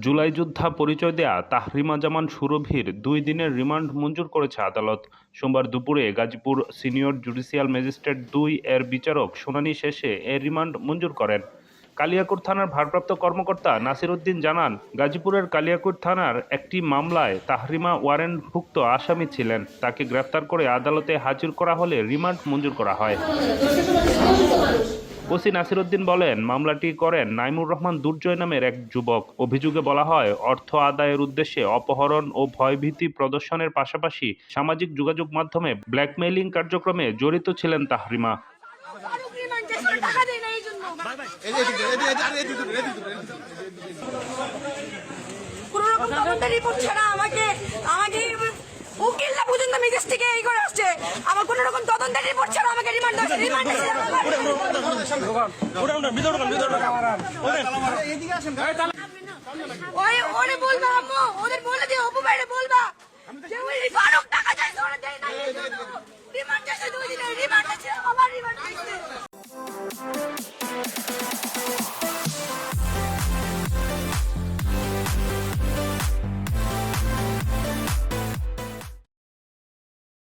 জুলাই যোদ্ধা পরিচয় দেয়া তাহরিমা জামান সুরভির 2 দিনের রিমান্ড মঞ্জুর করেছে আদালত। সোমবার দুপুরে গাজীপুর সিনিয়র জুডিশিয়াল ম্যাজিস্ট্রেট 2 এর বিচারক শুনানি শেষে এ রিমান্ড মঞ্জুর করেন। কালিয়াকৈর থানার ভারপ্রাপ্ত কর্মকর্তা নাসির উদ্দিন জানান, গাজীপুরের কালিয়াকৈর থানার একটি মামলায় তাহরিমা ওয়ারেন্টভুক্ত আসামি ছিলেন। তাকে গ্রেফতার করে আদালতে হাজির করা হলে রিমান্ড মঞ্জুর করা হয়। ওসি নাসির উদ্দিন বলেন, মামলাটি করেন নাইমুর রহমান দুর্জয় নামের এক যুবক। অভিযোগে বলা হয়, অর্থ আদায়ের উদ্দেশ্যে অপহরণ ও ভয়ভীতি প্রদর্শনের পাশাপাশি সামাজিক যোগাযোগ মাধ্যমে ব্ল্যাকমেইলিং কার্যক্রমে জড়িত ছিলেন তাহরিমা। উকিলরা পর্যন্ত মেজাজ থেকে এই করে আসছে, আমার কোনো রকম তদন্তের রিপোর্ট ছাড়া আমাকে রিমান্ড ওরে বলবো আম্মু, ওদের বলে দিও